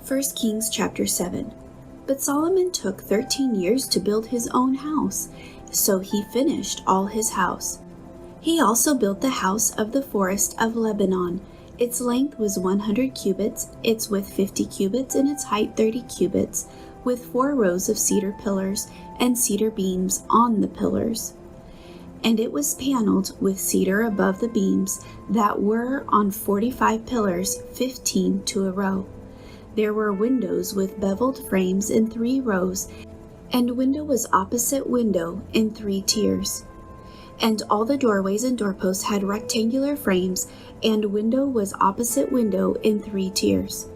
1 Kings chapter 7. But Solomon took 13 years to build his own house, so he finished all his house. He also built the house of the forest of Lebanon. Its length was 100 cubits, its width 50 cubits, and its height 30 cubits, with 4 rows of cedar pillars and cedar beams on the pillars. And it was paneled with cedar above the beams that were on 45 pillars, 15 to a row. There were windows with beveled frames in 3 rows, and window was opposite window in 3 tiers. And all the doorways and doorposts had rectangular frames, and window was opposite window in 3 tiers.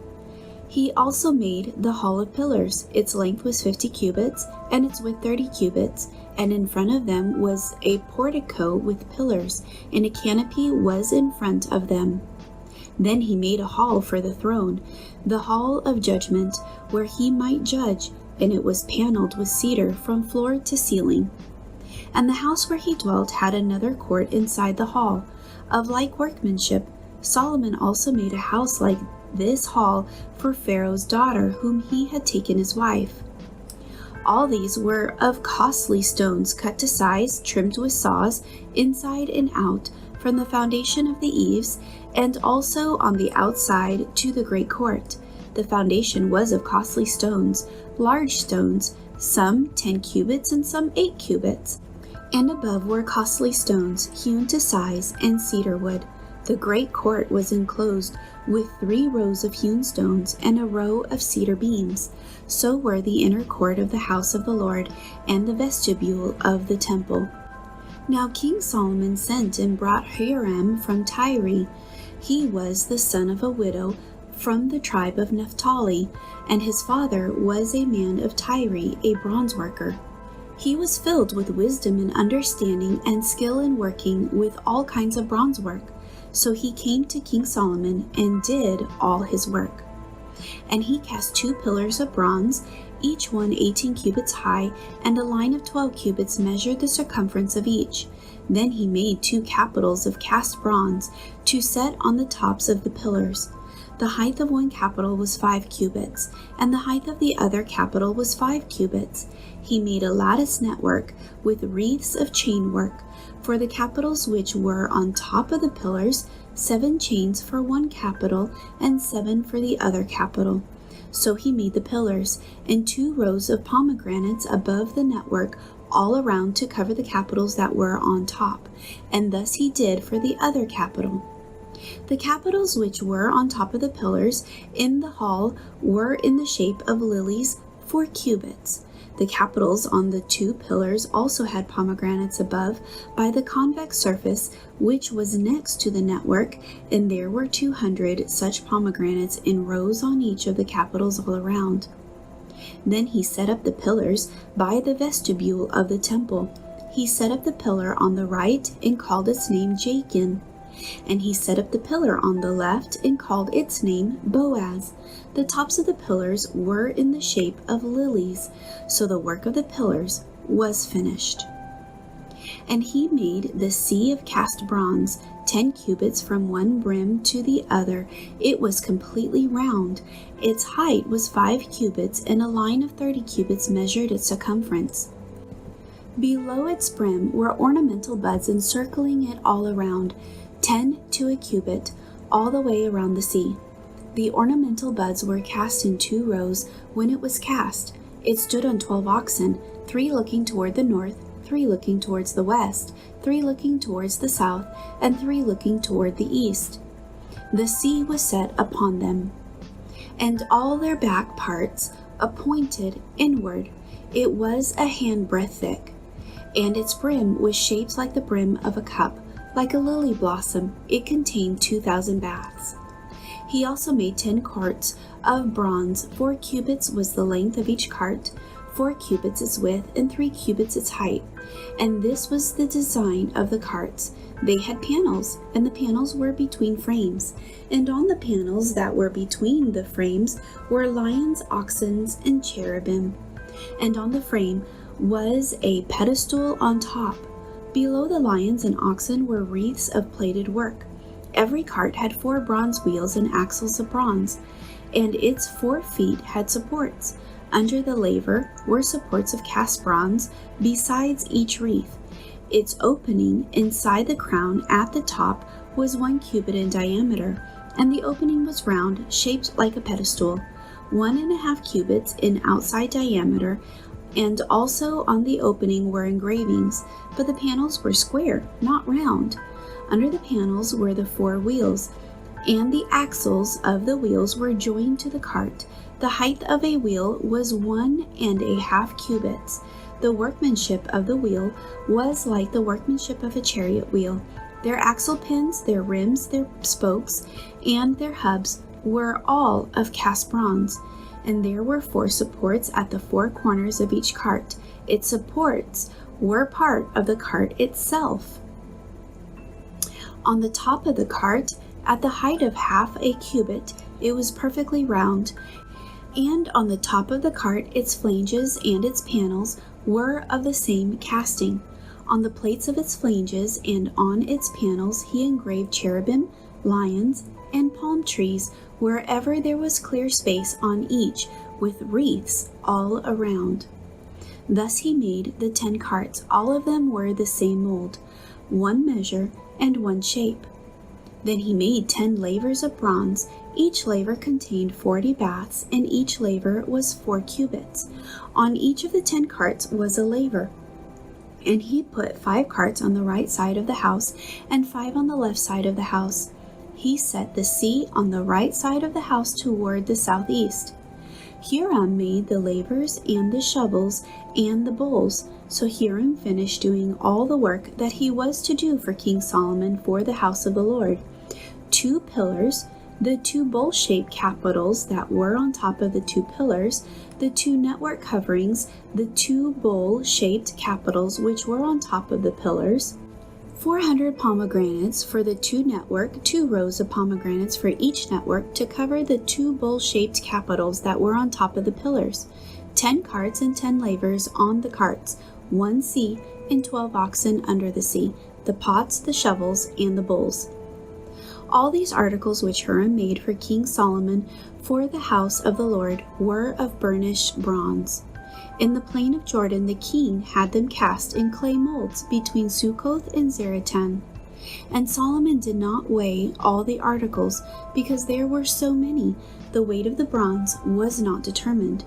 He also made the hall of pillars. Its length was 50 cubits, and its width 30 cubits, and in front of them was a portico with pillars, and a canopy was in front of them. Then he made a hall for the throne, the hall of judgment, where he might judge, and it was paneled with cedar from floor to ceiling. And the house where he dwelt had another court inside the hall, of like workmanship. Solomon also made a house like this hall for Pharaoh's daughter, whom he had taken as wife. All these were of costly stones, cut to size, trimmed with saws, inside and out, from the foundation of the eaves, and also on the outside to the great court. The foundation was of costly stones, large stones, some 10 cubits and some 8 cubits. And above were costly stones, hewn to size, and cedar wood. The great court was enclosed with 3 rows of hewn stones and a row of cedar beams. So were the inner court of the house of the Lord and the vestibule of the temple. Now King Solomon sent and brought Harem from Tyree. He was the son of a widow from the tribe of Naftali, and his father was a man of Tyree, a bronze worker. He was filled with wisdom and understanding and skill in working with all kinds of bronze work. So he came to King Solomon and did all his work. And he cast 2 pillars of bronze, each one 18 cubits high, and a line of 12 cubits measured the circumference of each. Then he made 2 capitals of cast bronze to set on the tops of the pillars. The height of one capital was 5 cubits, and the height of the other capital was 5 cubits. He made a lattice network with wreaths of chain work for the capitals which were on top of the pillars, 7 chains for one capital, and 7 for the other capital. So he made the pillars, and 2 rows of pomegranates above the network all around to cover the capitals that were on top, and thus he did for the other capital. The capitals which were on top of the pillars in the hall were in the shape of lilies, 4 cubits. The capitals on the 2 pillars also had pomegranates above by the convex surface which was next to the network, and there were 200 such pomegranates in rows on each of the capitals all around. Then he set up the pillars by the vestibule of the temple. He set up the pillar on the right and called its name Jachin. And he set up the pillar on the left and called its name Boaz. The tops of the pillars were in the shape of lilies, so the work of the pillars was finished. And he made the sea of cast bronze, 10 cubits from one brim to the other. It was completely round. Its height was 5 cubits, and a line of 30 cubits measured its circumference. Below its brim were ornamental buds encircling it all around, 10 to a cubit, all the way around the sea. The ornamental buds were cast in 2 rows when it was cast. It stood on 12 oxen, 3 looking toward the north, 3 looking towards the west, 3 looking towards the south, and 3 looking toward the east. The sea was set upon them, and all their back parts appointed inward. It was a handbreadth thick, and its brim was shaped like the brim of a cup, like a lily blossom. It contained 2,000 baths. He also made 10 carts of bronze. 4 cubits was the length of each cart, 4 cubits its width, and 3 cubits its height. And this was the design of the carts. They had panels, and the panels were between frames. And on the panels that were between the frames were lions, oxen, and cherubim. And on the frame was a pedestal on top. Below the lions and oxen were wreaths of plated work. Every cart had 4 bronze wheels and axles of bronze, and its 4 feet had supports. Under the laver were supports of cast bronze besides each wreath. Its opening inside the crown at the top was 1 cubit in diameter, and the opening was round, shaped like a pedestal, 1.5 cubits in outside diameter, and also on the opening were engravings, but the panels were square, not round. Under the panels were the 4 wheels, and the axles of the wheels were joined to the cart. The height of a wheel was 1.5 cubits. The workmanship of the wheel was like the workmanship of a chariot wheel. Their axle pins, their rims, their spokes, and their hubs were all of cast bronze. And there were 4 supports at the 4 corners of each cart. Its supports were part of the cart itself. On the top of the cart, at the height of 1/2 cubit, it was perfectly round. And on the top of the cart, its flanges and its panels were of the same casting. On the plates of its flanges and on its panels he engraved cherubim, lions, and palm trees wherever there was clear space on each, with wreaths all around. Thus he made the 10 carts. All of them were the same mold, 1 measure and 1 shape. Then he made 10 lavers of bronze. Each laver contained 40 baths, and each laver was 4 cubits. On each of the 10 carts was a laver. And he put 5 carts on the right side of the house, and 5 on the left side of the house. He set the sea on the right side of the house toward the southeast. Harem made the lavers and the shovels and the bowls. So Harem finished doing all the work that he was to do for King Solomon for the house of the Lord. 2 pillars, the 2 bowl-shaped capitals that were on top of the 2 pillars, the 2 network coverings, the 2 bowl-shaped capitals which were on top of the pillars, 400 pomegranates for the 2 network, 2 rows of pomegranates for each network to cover the 2 bowl-shaped capitals that were on top of the pillars, 10 carts and 10 lavers on the carts, 1 sea and 12 oxen under the sea, the pots, the shovels, and the bowls. All these articles which Harem made for King Solomon for the house of the Lord were of burnished bronze. In the plain of Jordan the king had them cast in clay molds between Succoth and Zaratan. And Solomon did not weigh all the articles, because there were so many. The weight of the bronze was not determined.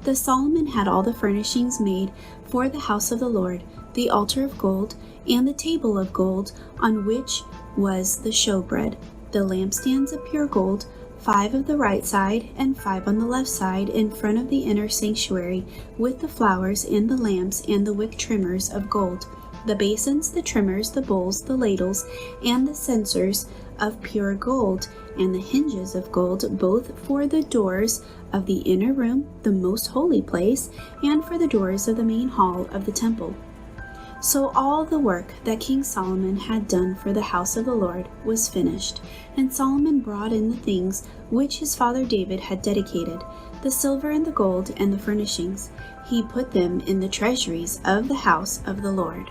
Thus Solomon had all the furnishings made for the house of the Lord, the altar of gold, and the table of gold on which was the showbread, the lampstands of pure gold, 5 of the right side and 5 on the left side in front of the inner sanctuary, with the flowers and the lamps and the wick trimmers of gold, the basins, the trimmers, the bowls, the ladles, and the censers of pure gold, and the hinges of gold, both for the doors of the inner room, the most holy place, and for the doors of the main hall of the temple. So all the work that King Solomon had done for the house of the Lord was finished, and Solomon brought in the things which his father David had dedicated, the silver and the gold and the furnishings. He put them in the treasuries of the house of the Lord.